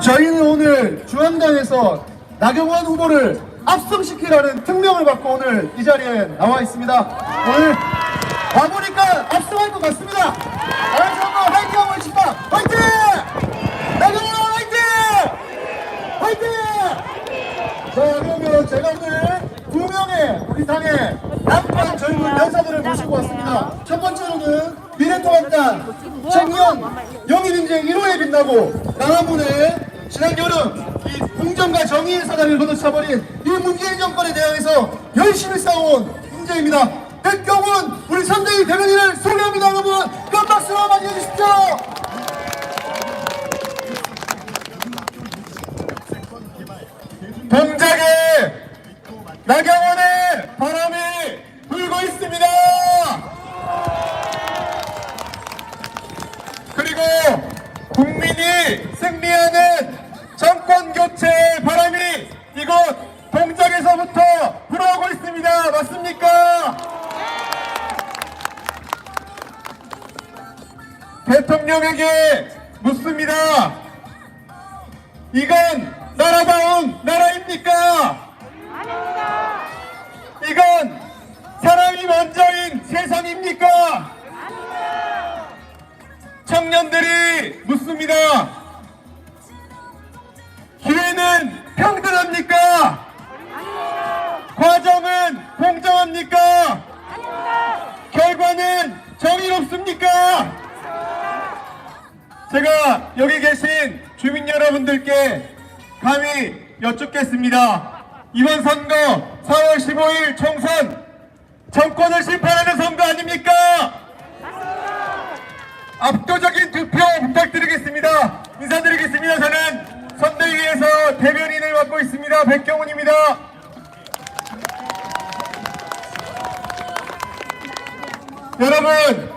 저희는 오늘 중앙당에서 나경원 후보를 압승시키라는 특명을 받고 오늘 이 자리에 나와 있습니다. 오늘 와보니까 압승할 것 같습니다. 다시 한번 화이팅 한번 칩시다. 화이팅! 나경원 화이팅! 화이팅! 자, 그러면 제가 오늘 2명의 우리 당의 남방 젊은 여사들을 모시고 왔습니다. 첫 번째로는 미래통합당 청년 영입인생 1호에 빛나고 강화문에 지난 여름 이 공정과 정의의 사다리를 걷어차버린 이 문재인 정권에 대항해서 열심히 싸워온 인재입니다. 백경훈 우리 선대위 대변인을 소개합니다. 여러분 큰 박수로 맞이해 주십시오. 동작에 나경원의 바람이 불고 있습니다. 그리고 국민이 승리하는 정권 교체의 바람이 이곳 동작에서부터 불어오고 있습니다. 맞습니까? 대통령에게 묻습니다. 이건 나라다운 나라입니까? 아닙니다. 이건 사람이 먼저인 세상입니까? 아닙니다. 청년들이 묻습니다. 기회는 평등합니까? 아닙니다. 과정은 공정합니까? 아닙니다. 결과는 정의롭습니까? 제가 여기 계신 주민 여러분들께 감히 여쭙겠습니다. 이번 선거 4월 15일 총선 정권을 심판하는 선거 아닙니까? 압도적인 투표 부탁드리겠습니다. 인사드리겠습니다. 저는 선대위에서 대변인을 맡고 있습니다. 백경훈입니다. 여러분,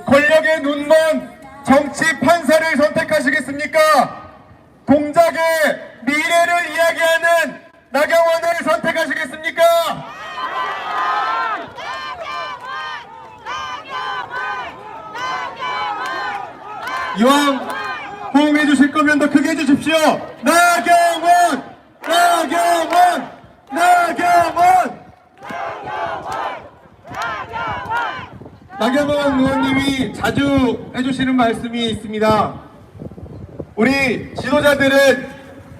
권력의 눈먼 정치 판사를 선택하시겠습니까? 동작의 미래를 이야기하는 나경원을 선택하시겠습니까? 이왕 호응해 주실 거면 더 크게 해주십시오. 나경원! 나경원! 나경원! 나경원 의원님이 자주 해주시는 말씀이 있습니다. 우리 지도자들은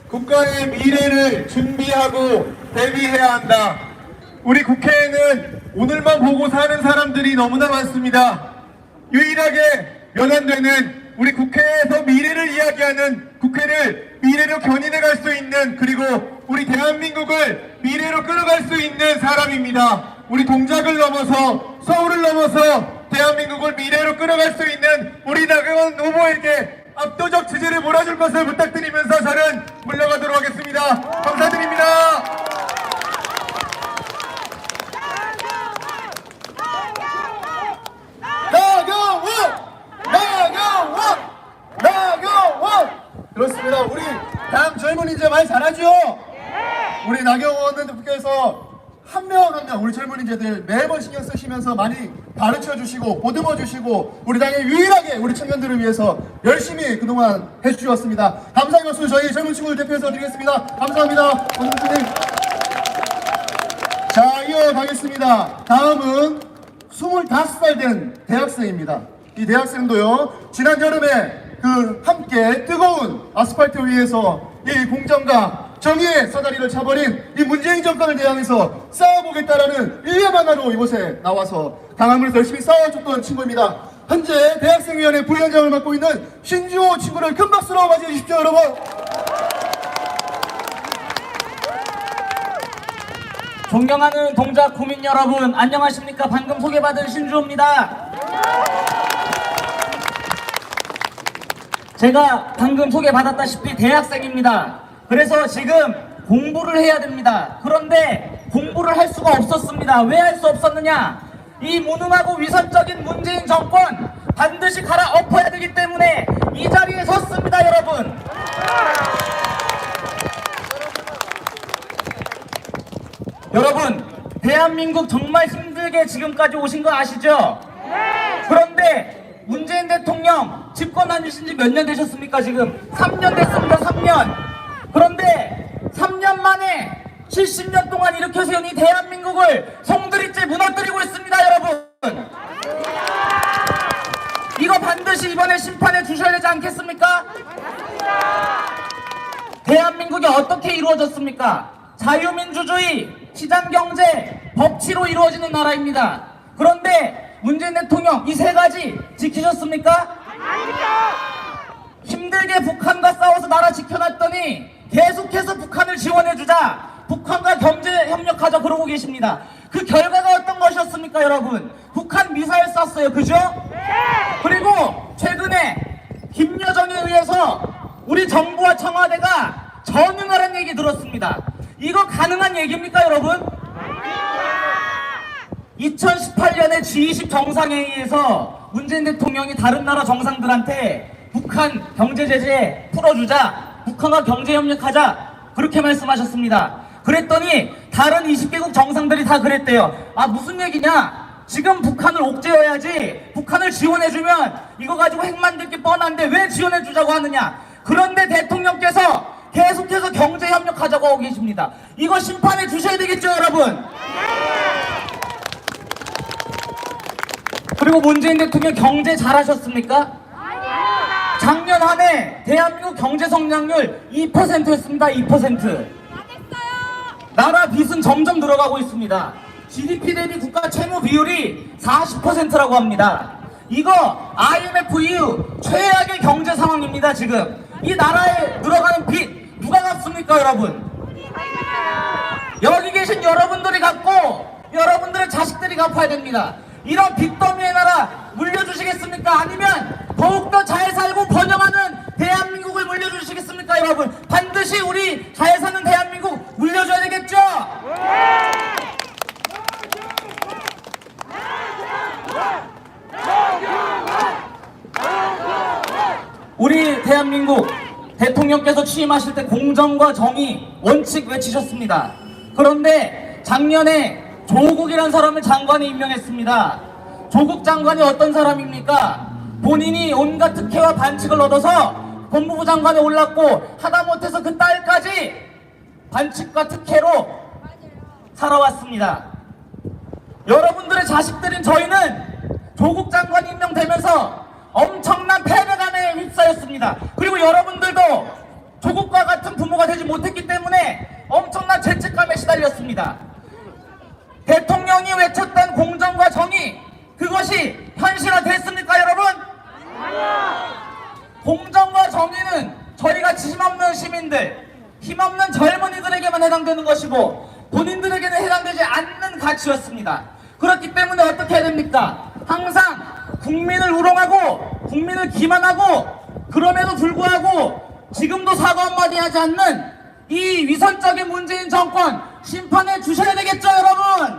국가의 미래를 준비하고 대비해야 한다. 우리 국회에는 오늘만 보고 사는 사람들이 너무나 많습니다. 유일하게 면한되는 우리 국회에서 미래를 이야기하는, 국회를 미래로 견인해 갈 수 있는, 그리고 우리 대한민국을 미래로 끌어갈 수 있는 사람입니다. 우리 동작을 넘어서, 서울을 넘어서 대한민국을 미래로 끌어갈 수 있는 우리 나경원 후보에게 압도적 지지를 몰아줄 것을 부탁드리면서 저는 물러가도록 하겠습니다. 감사드립니다. 나경원! 나경원! 나경원! 그렇습니다. 우리 당 젊은 인재 말 잘하죠? 우리 나경원 대표께서 한 명 한 명 우리 젊은 인재들 매번 신경 쓰시면서 많이 가르쳐 주시고 보듬어 주시고 우리 당의 유일하게 우리 청년들을 위해서 열심히 그동안 해주셨습니다. 감사의 박수 저희 젊은 친구들 대표해서 드리겠습니다. 감사합니다. 원장님. 자, 이어가겠습니다. 다음은 25살 된 대학생입니다. 이 대학생도요, 지난 여름에 함께 뜨거운 아스팔트 위에서 이 공정과 정의의 사다리를 차버린 이 문재인 정권을 대항해서 싸워보겠다라는 일념 하나로 이곳에 나와서 강화문에서 열심히 싸워줬던 친구입니다. 현재 대학생위원회 부위원장을 맡고 있는 신주호 친구를 큰 박수로 맞이해 주십시오, 여러분. 존경하는 동작 구민 여러분, 안녕하십니까? 방금 소개받은 신주호입니다. 제가 방금 소개받았다시피 대학생입니다. 그래서 지금 공부를 해야 됩니다. 그런데 공부를 할 수가 없었습니다. 왜 할 수 없었느냐? 이 무능하고 위선적인 문재인 정권 반드시 갈아엎어야 되기 때문에 이 자리에 섰습니다, 여러분. 여러분, 대한민국 정말 힘들게 지금까지 오신 거 아시죠? 그런데 문재인 대통령 집권 다니신 지 몇 년 되셨습니까? 지금 3년 됐습니다. 3년. 그런데 3년 만에 70년 동안 이렇게 세운 이 대한민국을 송두리째 무너뜨리고 있습니다, 여러분. 이거 반드시 이번에 심판해 주셔야 되지 않겠습니까? 대한민국이 어떻게 이루어졌습니까? 자유민주주의, 시장경제, 법치로 이루어지는 나라입니다. 그런데 문재인 대통령 이 세 가지 지키셨습니까? 힘들게 북한과 싸워서 나라 지켜놨더니 계속해서 북한을 지원해주자, 북한과 경제협력하자 그러고 계십니다. 그 결과가 어떤 것이었습니까, 여러분? 북한 미사일 쐈어요, 그죠? 그리고 최근에 김여정에 의해서 우리 정부와 청와대가 전응하라는 얘기 들었습니다. 이거 가능한 얘기입니까, 여러분? 2018년에 G20 정상회의에서 문재인 대통령이 다른 나라 정상들한테 북한 경제 제재 풀어주자, 북한과 경제협력하자 그렇게 말씀하셨습니다. 그랬더니 다른 20개국 정상들이 다 그랬대요. 아, 무슨 얘기냐? 지금 북한을 옥죄어야지, 북한을 지원해주면 이거 가지고 핵 만들 게 뻔한데 왜 지원해주자고 하느냐? 그런데 대통령께서 계속해서 경제협력하자고 하고 계십니다. 이거 심판해 주셔야 되겠죠, 여러분? 그리고 문재인 대통령 경제 잘하셨습니까? 작년 한 해 대한민국 경제 성장률 2%였습니다. 2%. 나라 빚은 점점 늘어가고 있습니다. GDP 대비 국가 채무 비율이 40%라고 합니다. 이거 IMF 이후 최악의 경제 상황입니다. 지금 이 나라에 늘어가는 빚 누가 갚습니까, 여러분? 여기 계신 여러분들이 갚고 여러분들의 자식들이 갚아야 됩니다. 이런 빚더미의 나라 물려주시겠습니까? 아니면 더욱더 잘 살고 번영하는 대한민국을 물려주시겠습니까, 여러분? 반드시 우리 잘 사는 대한민국 물려줘야 되겠죠? 우리 대한민국 대통령께서 취임하실 때 공정과 정의 원칙 외치셨습니다. 그런데 작년에 조국이라는 사람을 장관에 임명했습니다. 조국 장관이 어떤 사람입니까? 본인이 온갖 특혜와 반칙을 얻어서 법무부 장관에 올랐고 하다못해서 그 딸까지 반칙과 특혜로 살아왔습니다. 여러분들의 자식들인 저희는 조국 장관이 임명되면서 엄청난 패배감에 휩싸였습니다. 그리고 여러분들도 조국과 같은 부모가 되지 못했기 때문에 엄청난 죄책감에 시달렸습니다. 대통령이 외쳤던 공정과 정의, 그것이 현실화됐습니까, 여러분? 공정과 정의는 저희같이 힘없는 시민들, 힘없는 젊은이들에게만 해당되는 것이고 본인들에게는 해당되지 않는 가치였습니다. 그렇기 때문에 어떻게 해야 됩니까? 항상 국민을 우롱하고 국민을 기만하고 그럼에도 불구하고 지금도 사과 한마디 하지 않는 이 위선적인 문재인 정권 심판해 주셔야 되겠죠, 여러분?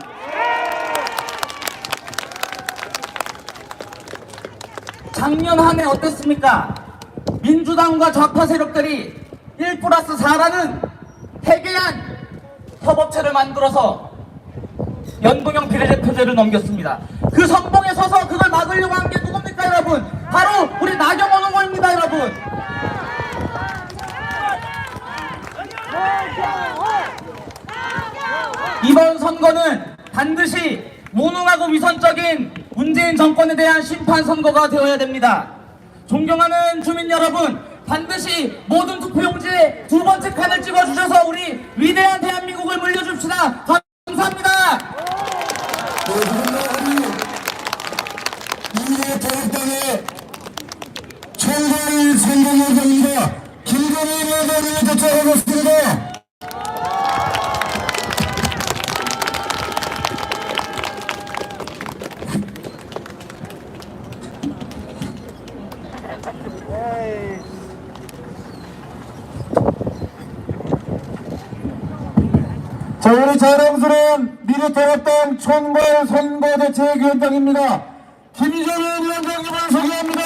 작년 한 해 어땠습니까? 민주당과 좌파 세력들이 1+4라는 해괴한 협업체를 만들어서 연동형 비례대표제를 넘겼습니다. 그 선봉에 서서 그걸 막으려고 한 게 누굽니까, 여러분? 바로 우리 나경원 후보입니다, 여러분. 이번 선거는 반드시 무능하고 위선적인 문재인 정권에 대한 심판 선거가 되어야 됩니다. 존경하는 주민 여러분, 반드시 모든 투표용지에 두 번째 칸을 찍어주셔서 우리 위대한 대한민국을 물려줍시다. 감사합니다. 미래통합당의 총괄 선거위원장입니다. 김건희 의원이 도착하겠습니다. 자, 우리 자랑스러운 미래통합당 총괄 선거대책위원장입니다. 김정은 위원장님을 소개합니다.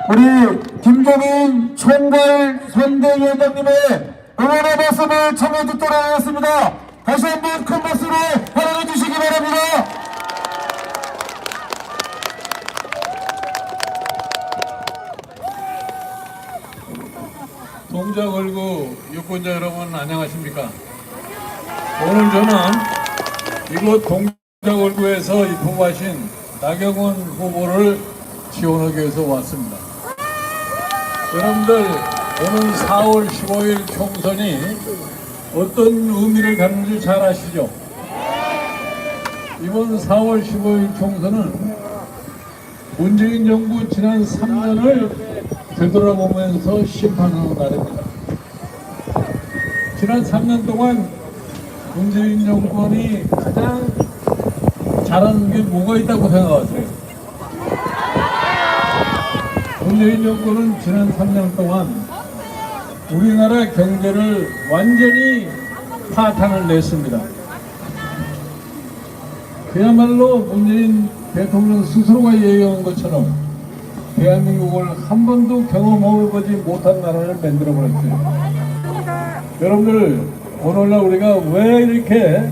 우리 김종인 총괄 선대위원장님의 응원의 말씀을 청해 듣도록 하겠습니다. 다시 한번 큰 박수로 환영해 주시기 유권자 여러분 안녕하십니까? 오늘 저는 이곳 동작을구에서 입후보하신 나경원 후보를 지원하기 위해서 왔습니다. 여러분들 오는 4월 15일 총선이 어떤 의미를 갖는지 잘 아시죠? 이번 4월 15일 총선은 문재인 정부 지난 3년을 되돌아보면서 심판하는 날입니다. 지난 3년 동안 문재인 정권이 가장 잘하는 게 뭐가 있다고 생각하세요? 문재인 정권은 지난 3년 동안 우리나라 경제를 완전히 파탄을 냈습니다. 그야말로 문재인 대통령 스스로가 얘기한 것처럼 대한민국을 한 번도 경험해보지 못한 나라를 만들어버렸어요. 여러분들 오늘날 우리가 왜 이렇게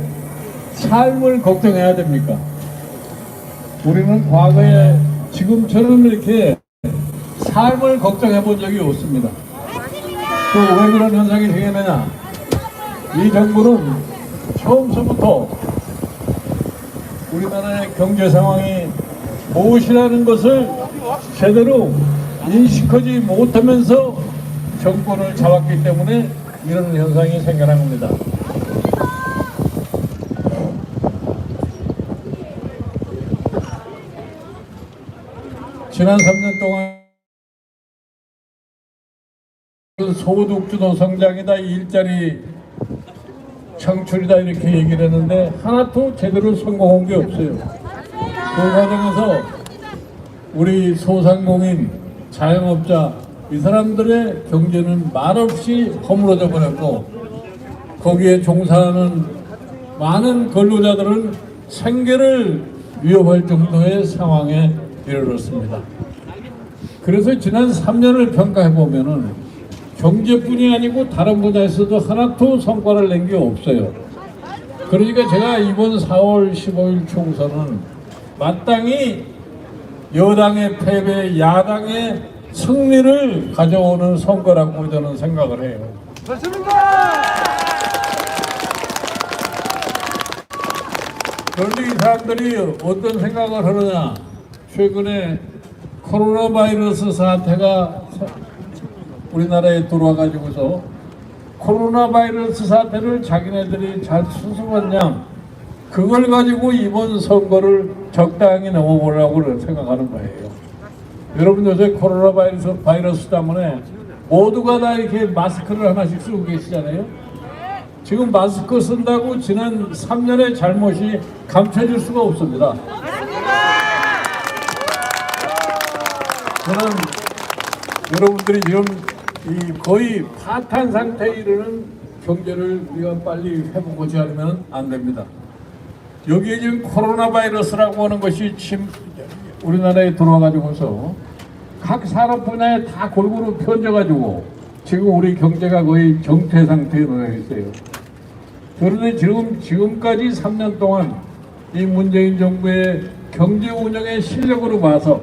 삶을 걱정해야 됩니까? 우리는 과거에 지금처럼 이렇게 삶을 걱정해 본 적이 없습니다. 또 왜 그런 현상이 생기느냐? 이 정부는 처음서부터 우리나라의 경제 상황이 무엇이라는 것을 제대로 인식하지 못하면서 정권을 잡았기 때문에 이런 현상이 생겨난 겁니다. 지난 3년 동안 소득주도 성장이다, 일자리 창출이다 이렇게 얘기를 했는데 하나도 제대로 성공한 게 없어요. 그 과정에서 우리 소상공인, 자영업자 이 사람들의 경제는 말없이 허물어져 버렸고 거기에 종사하는 많은 근로자들은 생계를 위협할 정도의 상황에 이르렀습니다. 그래서 지난 3년을 평가해 보면은 경제뿐이 아니고 다른 분야에서도 하나도 성과를 낸 게 없어요. 그러니까 제가 이번 4월 15일 총선은 마땅히 여당의 패배, 야당의 승리를 가져오는 선거라고 저는 생각을 해요. 그런데 이 사람들이 어떤 생각을 하느냐? 최근에 코로나 바이러스 사태가 우리나라에 들어와가지고서 코로나 바이러스 사태를 자기네들이 잘 수습한 그걸 가지고 이번 선거를 적당히 넘어보려고 생각하는 거예요. 여러분 요새 코로나 바이러스 때문에 모두가 다 이렇게 마스크를 하나씩 쓰고 계시잖아요. 지금 마스크 쓴다고 지난 3년의 잘못이 감춰질 수가 없습니다. 저는 여러분들이 지금 이 거의 파탄 상태에 이르는 경제를 우리가 빨리 회복하지 않으면 안 됩니다. 여기에 지금 코로나 바이러스라고 하는 것이 우리나라에 들어와가지고서 각 산업 분야에 다 골고루 편져가지고 지금 우리 경제가 거의 정체 상태에 놓여 있어요. 그런데 지금까지 3년 동안 이 문재인 정부의 경제 운영의 실력으로 봐서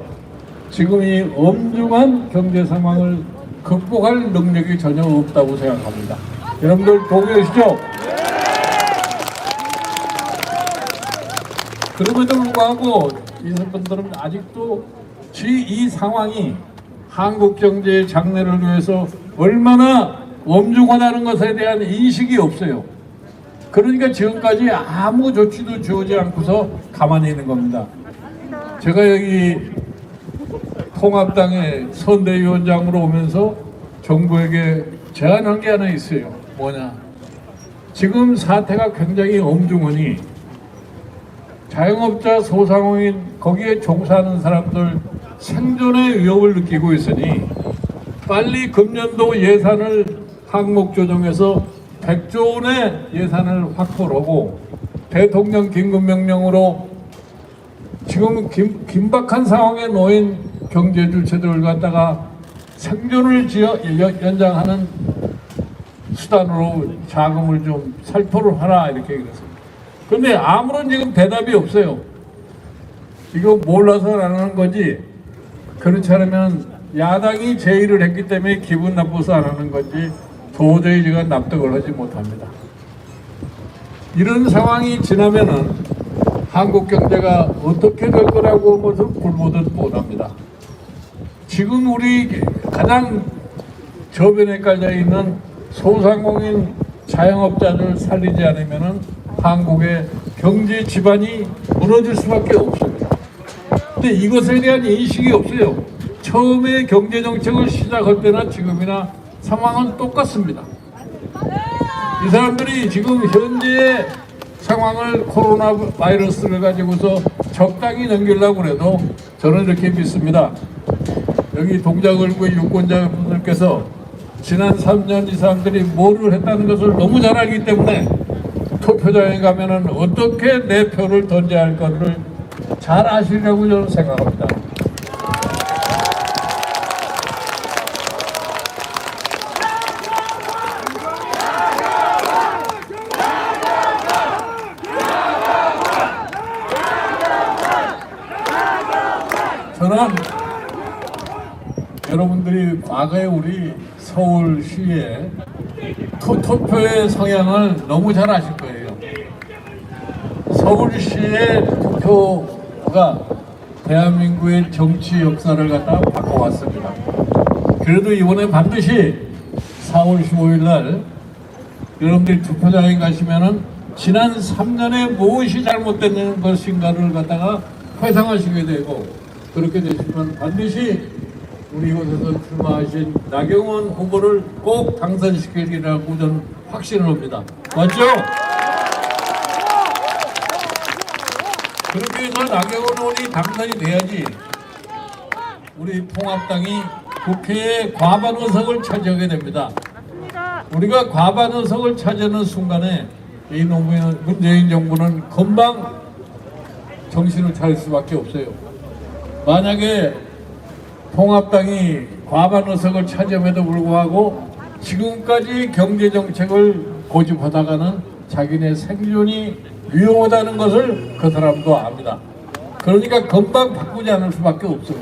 지금 이 엄중한 경제 상황을 극복할 능력이 전혀 없다고 생각합니다. 여러분들 동의하시죠? 그럼에도 불구하고 이분들은 아직도 이 상황이 한국 경제의 장래를 위해서 얼마나 엄중하다는 것에 대한 인식이 없어요. 그러니까 지금까지 아무 조치도 취하지 않고서 가만히 있는 겁니다. 제가 여기 통합당의 선대위원장으로 오면서 정부에게 제안한 게 하나 있어요. 뭐냐? 지금 사태가 굉장히 엄중하니 자영업자, 소상공인, 거기에 종사하는 사람들 생존의 위협을 느끼고 있으니 빨리 금년도 예산을 항목 조정해서 100조 원의 예산을 확보를 하고 대통령 긴급명령으로 지금 긴박한 상황에 놓인 경제 주체들을 갖다가 생존을 연장하는 수단으로 자금을 좀 살포를 하라 이렇게 그랬습니다. 그런데 아무런 지금 대답이 없어요. 이거 몰라서 안 하는 거지, 그렇지 않으면 야당이 제의를 했기 때문에 기분 나빠서 안 하는 건지 도저히 제가 납득을 하지 못합니다. 이런 상황이 지나면은 한국 경제가 어떻게 될 거라고 하면서 불보듯 뻔합니다. 지금 우리 가장 저변에 깔려 있는 소상공인 자영업자를 살리지 않으면은 한국의 경제 기반이 무너질 수밖에 없습니다. 근데 이것에 대한 인식이 없어요. 처음에 경제 정책을 시작할 때나 지금이나 상황은 똑같습니다. 이 사람들이 지금 현재의 상황을 코로나 바이러스를 가지고서 적당히 넘기려고 해도 저는 이렇게 믿습니다. 여기 동작을구의 유권자분들께서 지난 3년 이 사람들이 뭐를 했다는 것을 너무 잘 알기 때문에 투표장에 가면은 어떻게 내 표를 던져야 할 것을 잘 아시려고 저는 생각합니다. 저는 여러분들이 과거에 우리 서울시의 투표의 성향을 너무 잘 아실 거예요. 서울시의 투표가 대한민국의 정치 역사를 갖다 바꿔왔습니다. 그래도 이번에 반드시 4월 15일 날 여러분들이 투표장에 가시면은 지난 3년에 무엇이 잘못된 것인가를 갖다가 회상하시게 되고, 그렇게 되시면 반드시 우리 이곳에서 출마하신 나경원 후보를 꼭 당선시키리라고 저는 확신을 합니다. 맞죠? 그렇게 해서 나경원 의원이 당선이 돼야지 우리 통합당이 국회에 과반 의석을 차지하게 됩니다. 우리가 과반 의석을 차지하는 순간에 이 노무현 문재인 정부는 금방 정신을 차릴 수밖에 없어요. 만약에 통합당이 과반 의석을 차지함에도 불구하고 지금까지 경제정책을 고집하다가는 자기네 생존이 위험하다는 것을 그 사람도 압니다. 그러니까 금방 바꾸지 않을 수밖에 없어요.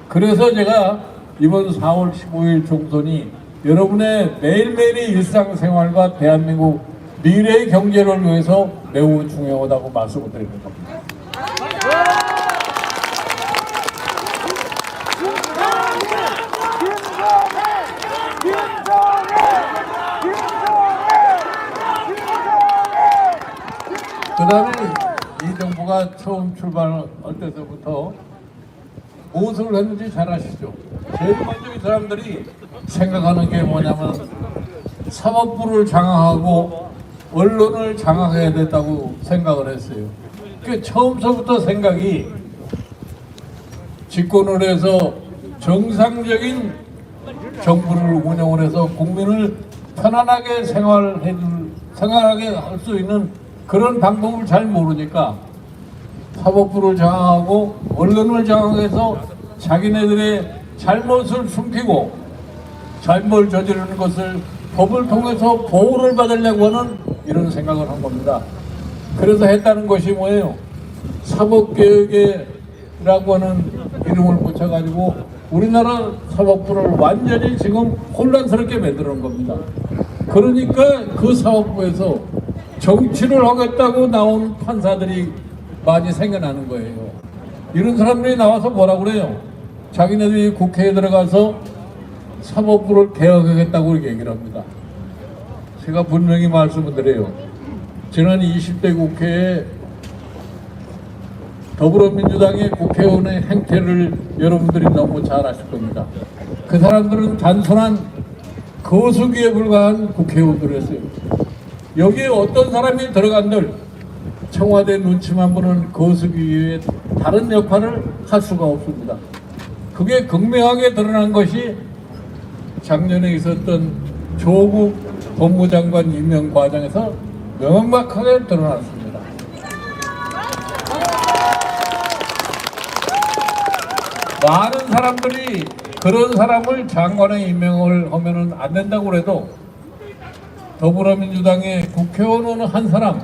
그래서 제가 이번 4월 15일 총선이 여러분의 매일매일의 일상생활과 대한민국 미래의 경제를 위해서 매우 중요하다고 말씀을 드리는 겁니다. 그 다음에 이 정부가 처음 출발할 때서부터 무엇을 했는지 잘 아시죠? 제일 먼저 이 사람들이 생각하는 게 뭐냐면 사법부를 장악하고 언론을 장악해야 됐다고 생각을 했어요. 그 처음서부터 생각이 집권을 해서 정상적인 정부를 운영을 해서 국민을 편안하게 생활하게 할 수 있는 그런 방법을 잘 모르니까 사법부를 장악하고 언론을 장악해서 자기네들의 잘못을 숨기고 잘못 저지르는 것을 법을 통해서 보호를 받으려고 하는 이런 생각을 한 겁니다. 그래서 했다는 것이 뭐예요? 사법개혁이라고 하는 이름을 붙여가지고 우리나라 사법부를 완전히 지금 혼란스럽게 만드는 겁니다. 그러니까 그 사법부에서 정치를 하겠다고 나온 판사들이 많이 생겨나는 거예요. 이런 사람들이 나와서 뭐라 그래요? 자기네들이 국회에 들어가서 사법부를 개혁하겠다고 이렇게 얘기를 합니다. 제가 분명히 말씀을 드려요. 지난 20대 국회에 더불어민주당의 국회의원의 행태를 여러분들이 너무 잘 아실 겁니다. 그 사람들은 단순한 거수기에 불과한 국회의원들이었어요. 여기에 어떤 사람이 들어간들 청와대 눈치만 보는 거수기 외에 다른 역할을 할 수가 없습니다. 그게 극명하게 드러난 것이 작년에 있었던 조국 법무장관 임명 과정에서 명확하게 드러났습니다. 많은 사람들이 그런 사람을 장관에 임명을 하면 안 된다고 해도 더불어민주당의 국회의원 한 사람,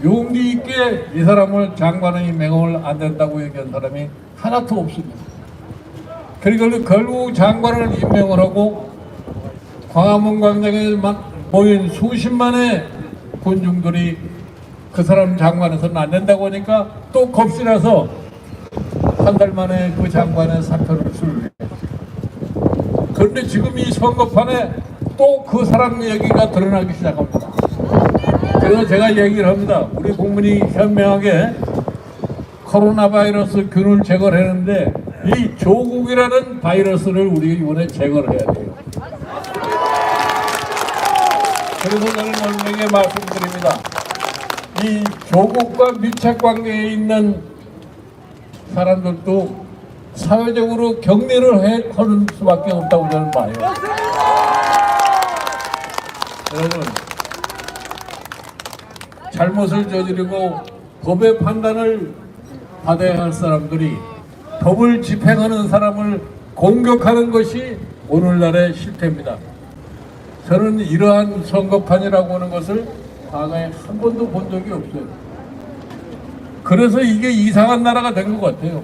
용기 있게 이 사람을 장관에 임명을 안 된다고 얘기한 사람이 하나도 없습니다. 그리고 결국 장관을 임명을 하고 광화문 광장에 모인 수십만의 군중들이 그 사람 장관에서는 안 된다고 하니까 또 겁실나서 한 달 만에 그 장관의 사표를 수리했어요. 그런데 지금 이 선거판에 또 그 사람 얘기가 드러나기 시작합니다. 그래서 제가 얘기를 합니다. 우리 국민이 현명하게 코로나 바이러스 균을 제거를 했는데 이 조국이라는 바이러스를 우리가 이번에 제거를 해야 돼요. 그래서 저는 여러분에게 말씀드립니다. 이 조국과 밀착 관계에 있는 사람들도 사회적으로 격리를 하는 수밖에 없다고 저는 봐요. 여러분, 잘못을 저지르고 법의 판단을 받아야 할 사람들이 법을 집행하는 사람을 공격하는 것이 오늘날의 실태입니다. 저는 이러한 선거판이라고 하는 것을 과거에 한 번도 본 적이 없어요. 그래서 이게 이상한 나라가 된 것 같아요.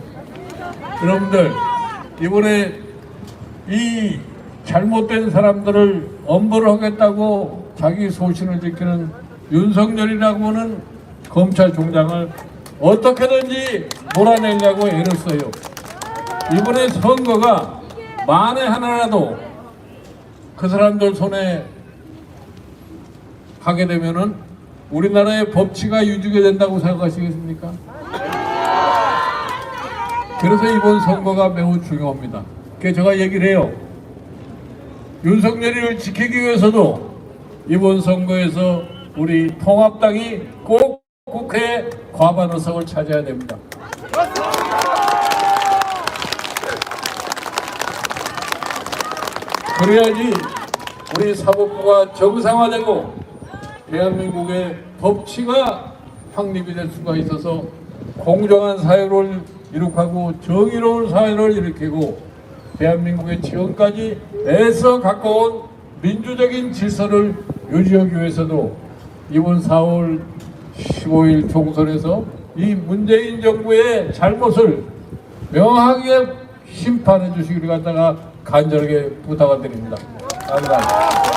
여러분들, 이번에 이 잘못된 사람들을 엄벌을 하겠다고 자기 소신을 지키는 윤석열이라고 하는 검찰총장을 어떻게든지 몰아내려고 애를 써요. 이번에 선거가 만에 하나라도 그 사람들 손에 가게 되면은 우리나라의 법치가 유지가 된다고 생각하시겠습니까? 그래서 이번 선거가 매우 중요합니다. 그래서 제가 얘기를 해요. 윤석열이를 지키기 위해서도 이번 선거에서 우리 통합당이 꼭 국회에 과반 의석을 차지해야 됩니다. 그래야지 우리 사법부가 정상화되고 대한민국의 법치가 확립이 될 수가 있어서 공정한 사회를 이룩하고 정의로운 사회를 일으키고 대한민국의 지금까지 애써 가까운 민주적인 질서를 유지하기 위해서도 이번 4월 15일 총선에서 이 문재인 정부의 잘못을 명확하게 심판해 주시기를 갖다가 간절하게 부탁을 드립니다. 감사합니다.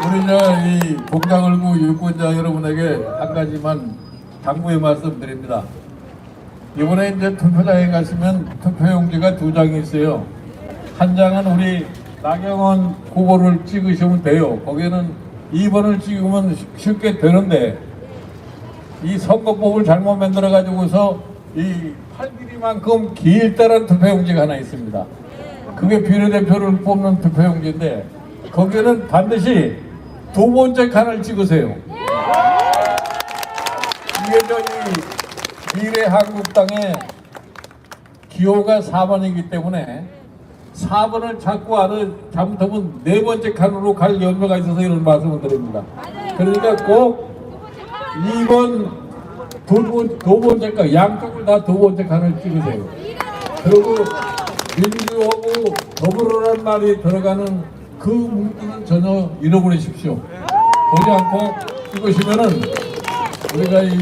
우리 이 공장을구 유권자 여러분에게 한 가지만 당부의 말씀드립니다. 이번에 이제 투표장에 가시면 투표용지가 2장이 있어요. 한 장은 우리 나경원 후보를 찍으시면 돼요. 거기에는 2번을 찍으면 쉽게 되는데 이 선거법을 잘못 만들어 가지고서 이 팔 길이만큼 길다란 투표용지가 하나 있습니다. 그게 비례대표를 뽑는 투표용지인데 거기에는 반드시 2번째 칸을 찍으세요. 이게 저희 미래한국당의 기호가 4번이기 때문에 4번을 자꾸 잘못하면 4번째 칸으로 갈 염려가 있어서 이런 말씀을 드립니다. 그러니까 꼭 2번, 2번째 칸, 양쪽을 다 2번째 칸을 찍으세요. 그리고 민주하고 더불어라는 말이 들어가는 그 문구는 전혀 잃어버리십시오. 보지 않고 찍으시면은 우리가 이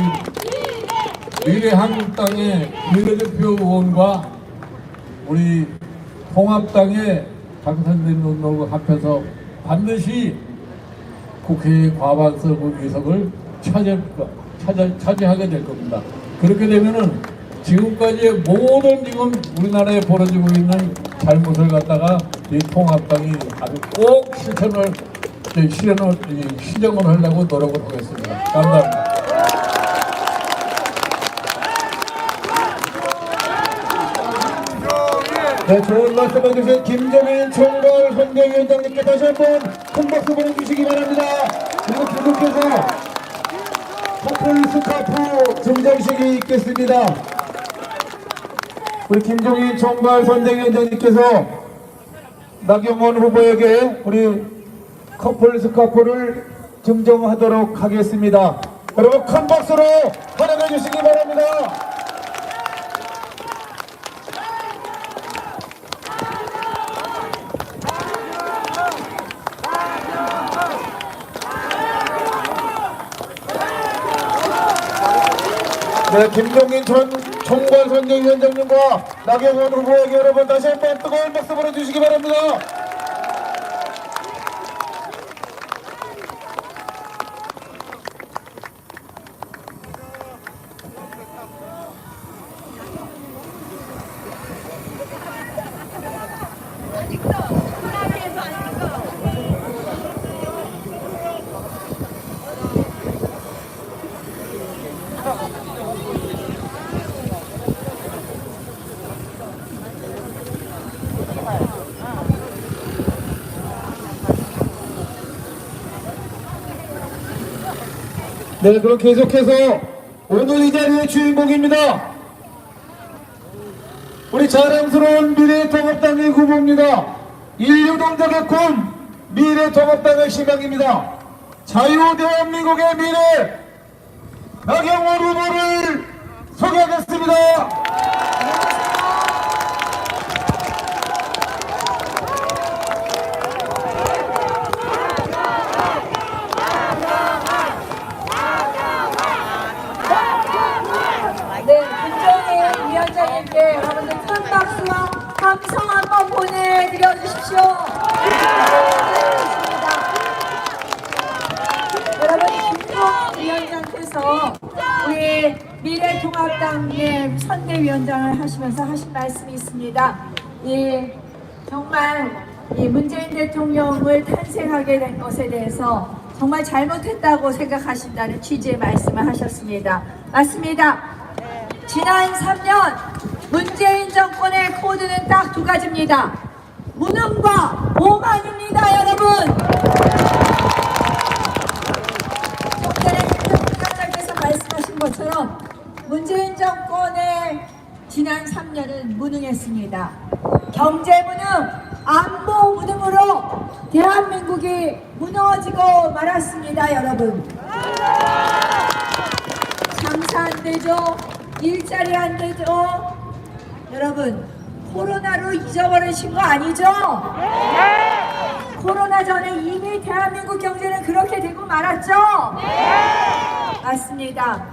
미래한국당의 비례대표 의원과 우리 통합당의 당선된 의원과 합해서 반드시 국회의 과반수 의석을 차지하게 될 겁니다. 그렇게 되면은 지금까지의 모든 지금 우리나라에 벌어지고 있는 잘못을 갖다가 이 통합당이 아주 꼭 시정을 하려고 노력을 하겠습니다. 감사합니다. 네, 좋은 말씀 해주신 김종인 총괄 선대위원장님께 다시 한번 큰 박수 보내주시기 바랍니다. 그리고 계속해서 퍼플 스카프 증정식이 있겠습니다. 우리 김종인 총괄 선대위원장님께서 나경원 후보에게 우리 커플 스카프를 증정하도록 하겠습니다. 여러분 큰 박수로 환영해 주시기 바랍니다. 네, 김종인 전 총괄선대위원장님과 나경원 후보에게 여러분 다시 한번 뜨거운 박수 보내주시기 바랍니다. 네, 그럼 계속해서 오늘 이 자리의 주인공입니다. 우리 자랑스러운 미래통합당의 후보입니다. 인류동작의 꿈, 미래통합당의 희망입니다. 자유대한민국의 미래, 나경원 후보를 소개하겠습니다. 네, 김종인 위원장님께 여러분들 큰 박수와 함성 한번 보내드려 주십시오. 여러분, 김종인 위원장께서 우리 미래통합당의 선대위원장을 하시면서 하신 말씀이 있습니다. 정말 이 문재인 대통령을 탄생하게 된 것에 대해서 정말 잘못했다고 생각하신다는 취지의 말씀을 하셨습니다. 맞습니다. 지난 3년 문재인 정권의 코드는 딱 두 가지입니다. 무능과 오만입니다, 여러분. 좀 전에 위원장께서 말씀하신 것처럼 문재인 정권의 지난 3년은 무능했습니다. 경제 무능, 안보 무능으로 대한민국이 무너지고 말았습니다, 여러분. 장사 안 되죠? 일자리 안 되죠? 여러분, 코로나로 잊어버리신 거 아니죠? 코로나 전에 이미 대한민국 경제는 그렇게 되고 말았죠? 맞습니다.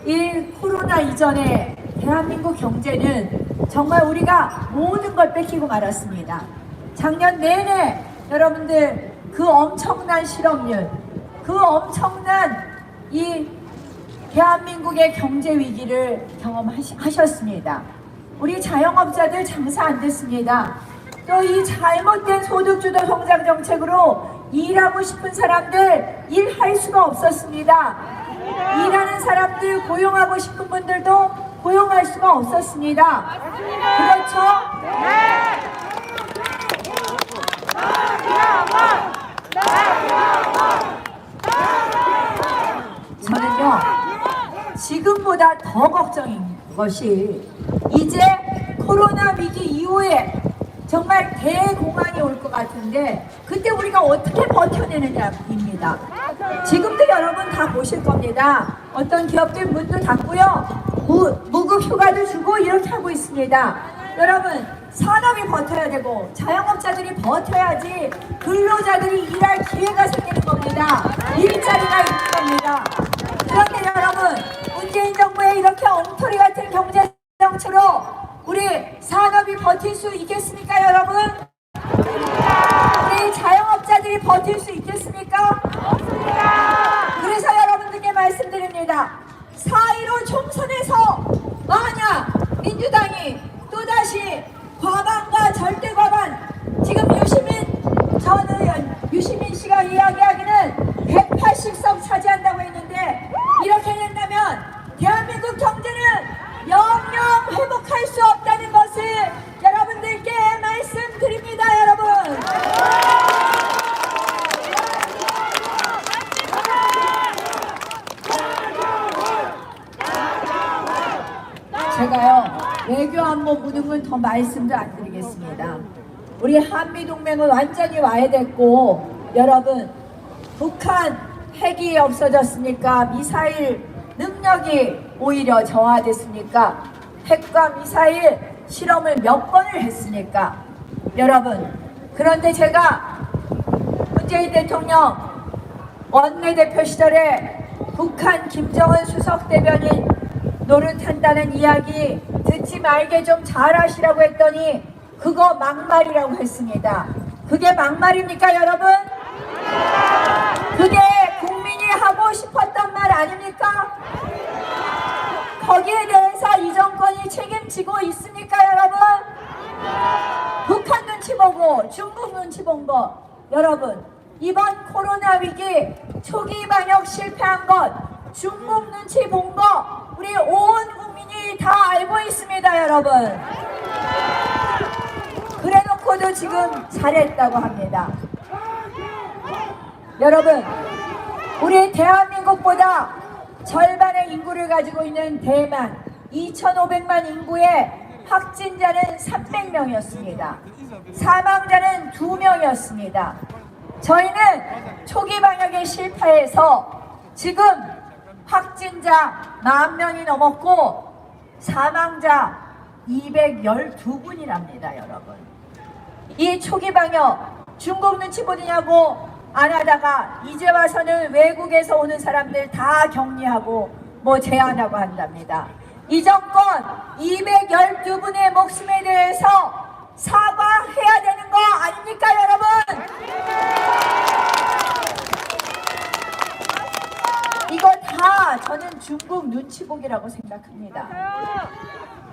이 코로나 이전에 대한민국 경제는 정말 우리가 모든 걸 뺏기고 말았습니다. 작년 내내 여러분들 그 엄청난 실업률, 그 엄청난 이 대한민국의 경제 위기를 경험하셨습니다. 우리 자영업자들 장사 안 됐습니다. 또 이 잘못된 소득주도 성장 정책으로 일하고 싶은 사람들 일할 수가 없었습니다. 일하는 사람들 고용하고 싶은 분들도 고용할 수가 없었습니다. 그렇죠? 저는요, 지금보다 더 걱정인 것이 이제 코로나 위기 이후에 정말 대공황이 올 것 같은데 그때 우리가 어떻게 버텨내느냐입니다. 지금도 여러분 다 보실 겁니다. 어떤 기업들 문도 닫고요, 무급 휴가도 주고 이렇게 하고 있습니다. 여러분, 산업이 버텨야 되고 자영업자들이 버텨야지 근로자들이 일할 기회가 생기는 겁니다. 일자리가 있는 겁니다. 그런데 여러분, 문재인 정부의 이렇게 엉터리 같은 경제 정책으로 우리 산업이 버틸 수 있겠습니까, 여러분? 우리 자영업자들이 버틸 수 있겠습니까? 그래서 여러분들께 말씀드립니다. 4.15 총선에서 만약 민주당이 또다시 과반과 절대 과반, 지금 유시민 씨가 이야기하기는 180석 차지한다고 했는데 이렇게 된다면 대한민국 경제는 영영 회복할 수 없다는 것을 여러분들께 말씀드립니다, 여러분. 제가요, 외교 안보 무능은 더 말씀도 안 드리겠습니다. 우리 한미동맹은 완전히 와해됐고, 여러분, 북한 핵이 없어졌으니까 미사일 능력이 오히려 저하됐으니까 핵과 미사일 실험을 몇 번을 했으니까 여러분, 그런데 제가 문재인 대통령 원내대표 시절에 북한 김정은 수석 대변인 노릇한다는 이야기 듣지 말게 좀 잘하시라고 했더니 그거 막말이라고 했습니다. 그게 막말입니까, 여러분? 그게 국민이 하고 싶었던 말 아닙니까? 거기에 대해서 이 정권이 책임지고 있습니까, 여러분? 북한 눈치 보고 중국 눈치 본 거, 여러분, 이번 코로나 위기 초기 방역 실패한 것, 중국 눈치 본 거 우리 온 국민이 다 알고 있습니다, 여러분. 그래놓고도 지금 잘했다고 합니다. 여러분, 우리 대한민국보다 절반의 인구를 가지고 있는 대만 2,500만 인구의 확진자는 300명이었습니다. 사망자는 2명이었습니다. 저희는 초기 방역에 실패해서 지금 확진자 10,000명이 넘었고 사망자 212분이랍니다, 여러분. 이 초기 방역 중국 눈치 보느냐고 안 하다가 이제 와서는 외국에서 오는 사람들 다 격리하고 뭐 제한하고 한답니다. 이 정권 212분의 목숨에 대해서 사과해야 되는 거 아닙니까, 여러분? 이거 다 저는 중국 눈치 보기라고 생각합니다.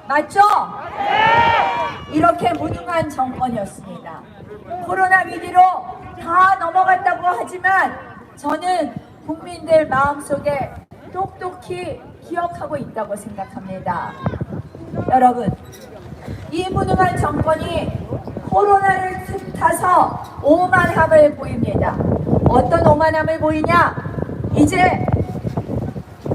맞죠? 이렇게 무능한 정권이었습니다. 코로나 위기로 다 넘어갔다고 하지만 저는 국민들 마음속에 똑똑히 기억하고 있다고 생각합니다. 여러분, 이 무능한 정권이 코로나를 틈타서 오만함을 보입니다. 어떤 오만함을 보이냐? 이제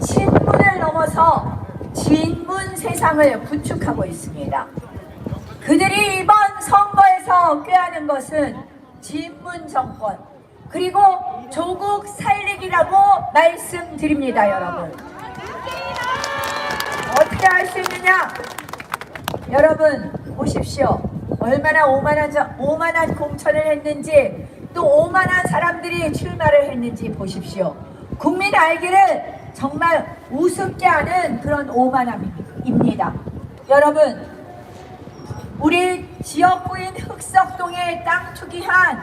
친문을 넘어서 진문 세상을 구축하고 있습니다. 그들이 이번 선거에서 꾀하는 것은 진문 정권, 그리고 조국 살리기라고 말씀드립니다, 여러분. 어떻게 할 수 있느냐? 여러분 보십시오. 얼마나 오만한 공천을 했는지, 또 오만한 사람들이 출마를 했는지 보십시오. 국민 알기를 정말 우습게 하는 그런 오만함입니다. 여러분, 우리 지역구인 흑석동에 땅 투기한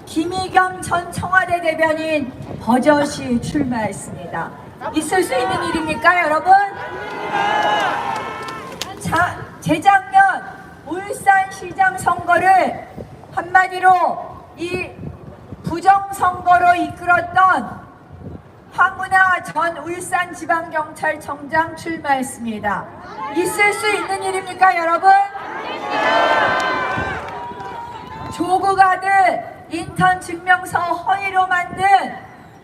김의겸 전 청와대 대변인 버젓이 출마했습니다. 있을 수 있는 일입니까, 여러분? 재작년 울산시장 선거를 한마디로 이 부정선거로 이끌었던 황운하 전 울산지방경찰청장 출마했습니다. 있을 수 있는 일입니까, 여러분? 조국 아들 인턴 증명서 허위로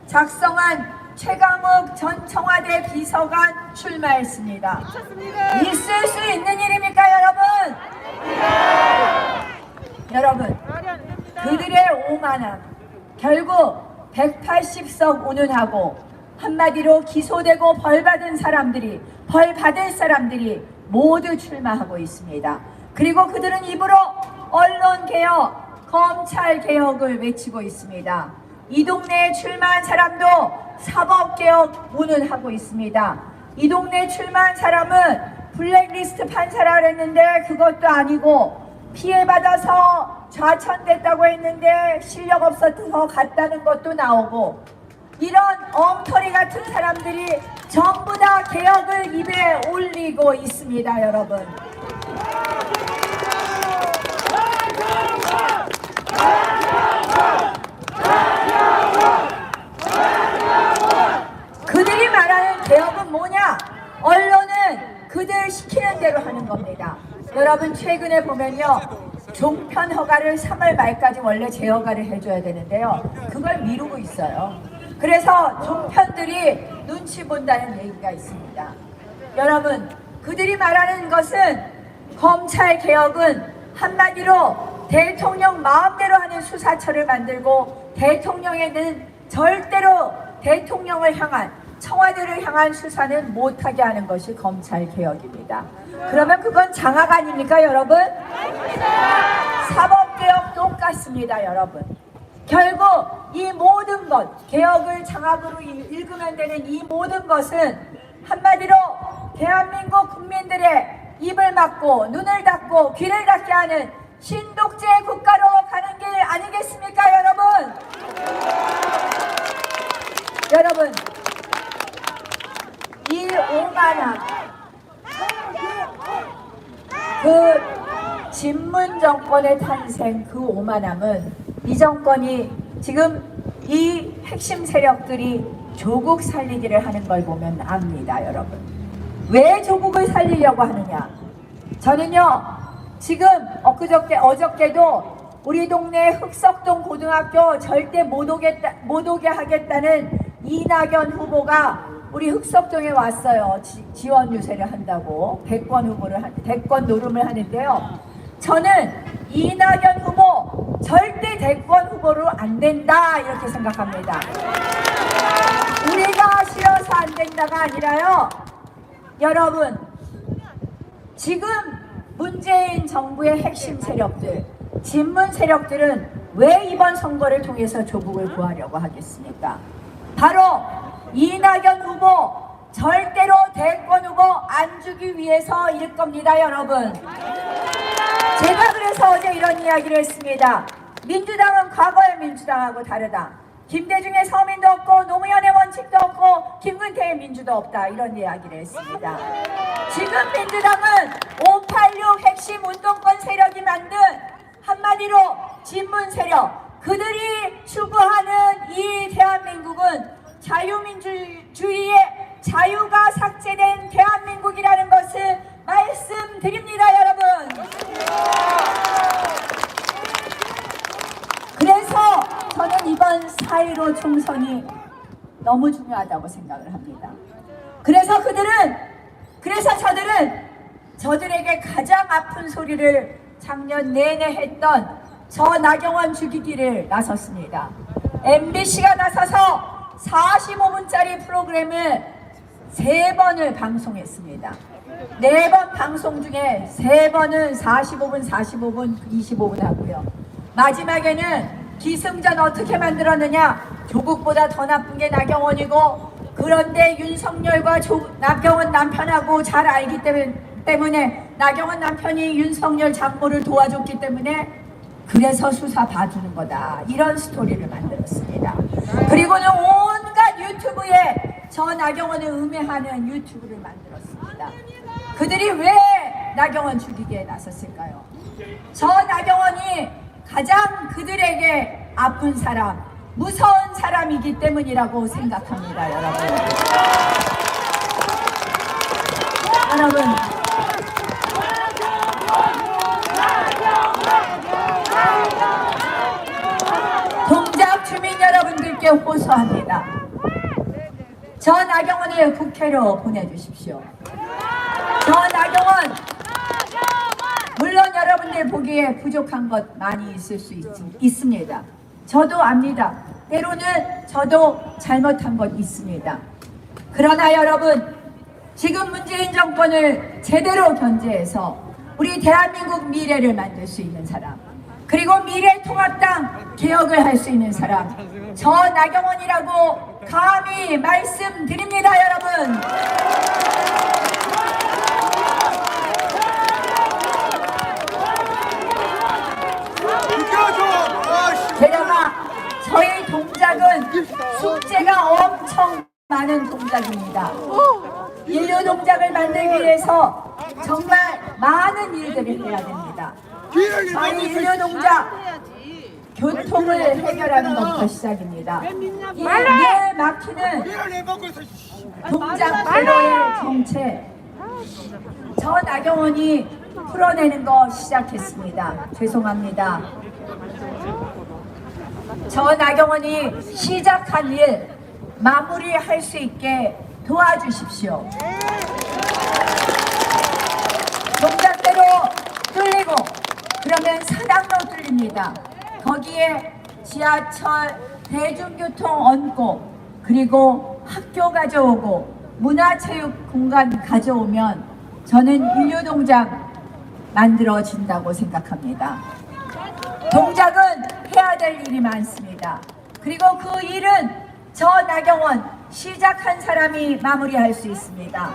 작성한 최강욱 전 청와대 비서관 출마했습니다. 있을 수 있는 일입니까, 여러분? 여러분, 그들의 오만함, 결국 180석 운운하고 한마디로 기소되고 벌 받을 사람들이 모두 출마하고 있습니다. 그리고 그들은 입으로 언론개혁, 검찰개혁을 외치고 있습니다. 이 동네에 출마한 사람도 사법개혁 운운하고 있습니다. 이 동네에 출마한 사람은 블랙리스트 판사라고 했는데 그것도 아니고, 피해받아서 좌천됐다고 했는데 실력 없어서 갔다는 것도 나오고, 이런 엉터리 같은 사람들이 전부 다 개혁을 입에 올리고 있습니다, 여러분. 그들이 말하는 개혁은 뭐냐? 언론은 그들 시키는 대로 하는 겁니다. 여러분, 최근에 보면요, 종편 허가를 3월 말까지 원래 재허가를 해줘야 되는데요, 그걸 미루고 있어요. 그래서 종편들이 눈치 본다는 얘기가 있습니다. 여러분, 그들이 말하는 것은 검찰개혁은 한마디로 대통령 마음대로 하는 수사처를 만들고, 대통령에는 절대로 대통령을 향한, 청와대를 향한 수사는 못하게 하는 것이 검찰개혁입니다. 그러면 그건 장악 아닙니까, 여러분? 사법개혁 똑같습니다, 여러분. 결국 이 모든 것, 개혁을 장악으로 읽으면 되는 이 모든 것은 한마디로 대한민국 국민들의 입을 막고 눈을 닫고 귀를 닫게 하는 신독재 국가로 가는 길 아니겠습니까, 여러분? 여러분, 이 오만함, 그 진문 정권의 탄생, 그 오만함은 이 정권이 지금 이 핵심 세력들이 조국 살리기를 하는 걸 보면 압니다, 여러분. 왜 조국을 살리려고 하느냐? 저는요, 지금 어저께도 우리 동네 흑석동 고등학교 절대 못 오게 하겠다는 이낙연 후보가 우리 흑석동에 왔어요. 지원 유세를 한다고 대권 노름을 하는데요. 저는 이낙연 후보 절대 대권 후보로 안 된다 이렇게 생각합니다. 우리가 싫어서 안 된다가 아니라요. 여러분, 지금 문재인 정부의 핵심 세력들, 진문 세력들은 왜 이번 선거를 통해서 조국을 구하려고 하겠습니까? 바로 이낙연 후보 절대로 대권 후보 안 주기 위해서일 겁니다, 여러분. 제가 그래서 어제 이런 이야기를 했습니다. 민주당은 과거의 민주당하고 다르다. 김대중의 서민도 없고 노무현의 원칙도 없고 김근태의 민주도 없다, 이런 이야기를 했습니다. 지금 민주당은 586 핵심 운동권 세력이 만든 한마디로 진문 세력, 그들이 추구하는 이 대한민국은 자유민주주의의 자유가 삭제된 대한민국이라는 것을 말씀드립니다, 여러분. 그래서 저는 이번 4.15 총선이 너무 중요하다고 생각을 합니다. 그래서 저들에게 가장 아픈 소리를 작년 내내 했던 저 나경원 죽이기를 나섰습니다. MBC가 나서서 45분짜리 프로그램을 3번을 방송했습니다. 4번 방송 중에 3번은 45분, 25분 하고요. 마지막에는 기승전 어떻게 만들었느냐, 조국보다 더 나쁜 게 나경원이고, 그런데 윤석열과 나경원 남편하고 잘 알기 때문에 나경원 남편이 윤석열 장모를 도와줬기 때문에 그래서 수사 봐주는 거다, 이런 스토리를 만들었습니다. 그리고는 온갖 유튜브에 저 나경원을 음해하는 유튜브를 만들었습니다. 그들이 왜 나경원 죽이기에 나섰을까요? 저 나경원이 가장 그들에게 아픈 사람, 무서운 사람이기 때문이라고 생각합니다, 여러분. 여러분, 동작 주민 여러분들께 호소합니다. 저 나경원을 국회로 보내주십시오. 저 나경원, 물론 여러분들 보기에 부족한 것 많이 있을 수 있습니다. 저도 압니다. 때로는 저도 잘못한 것 있습니다. 그러나 여러분, 지금 문재인 정권을 제대로 견제해서 우리 대한민국 미래를 만들 수 있는 사람, 그리고 미래통합당 개혁을 할 수 있는 사람, 저 나경원이라고 감히 말씀드립니다, 여러분. 게다가 저희 동작은 숙제가 엄청 많은 동작입니다. 인류 동작을 만들기 위해서 정말 많은 일들을 해야 됩니다. 저희 인류 동작, 교통을 해결하는 것부터 시작입니다. 이 뇌 막히는 동작대로의 정체, 저 나경원이 풀어내는 거 시작했습니다. 죄송합니다. 저 나경원이 시작한 일 마무리할 수 있게 도와주십시오. 동작대로 뚫리고, 그러면 사당로 뚫립니다. 거기에 지하철, 대중교통 얹고, 그리고 학교 가져오고, 문화체육 공간 가져오면 저는 인류동작 만들어진다고 생각합니다. 동작은 해야 될 일이 많습니다. 그리고 그 일은 저 나경원 시작한 사람이 마무리할 수 있습니다.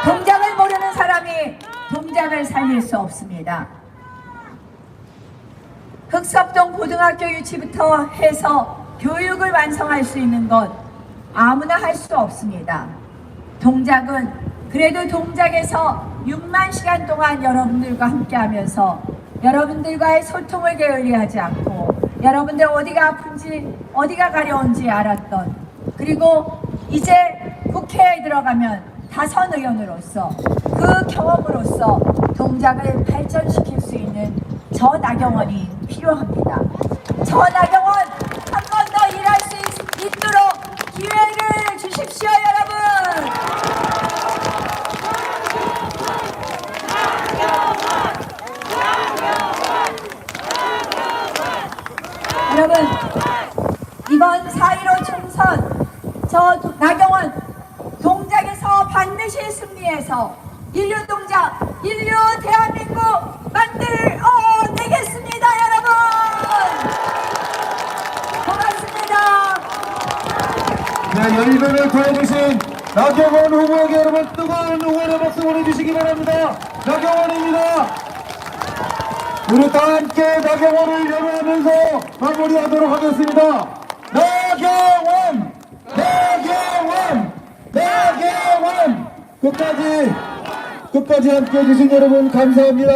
동작을 모르는 사람이 동작을 살릴 수 없습니다. 흑석동 고등학교 유치부터 해서 교육을 완성할 수 있는 것 아무나 할 수 없습니다. 동작은 그래도 동작에서 6만 시간 동안 여러분들과 함께 하면서 여러분들과의 소통을 게을리하지 않고 여러분들 어디가 아픈지 어디가 가려운지 알았던, 그리고 이제 국회에 들어가면 다선 의원으로서 그 경험으로서 동작을 발전시킬 수 있는 저 나경원이 필요합니다. 저 나경원 한 번 더 일할 수 있도록 기회를 주십시오, 여러분. 여러분, 이번 4.15 총선 저 나경원 동작에서 반드시 승리해서 인류 동작, 인류 대한민국 만들어내겠습니다, 여러분. 고맙습니다. 네, 열변을 도와주신 나경원 후보에게 여러분 뜨거운 응원의 박수 보내주시기 바랍니다. 나경원입니다. 우리 다 함께 나경원을 연호하면서 마무리하도록 하겠습니다. 나경원! 나경원! 나경원! 끝까지 함께 해주신 여러분 감사합니다.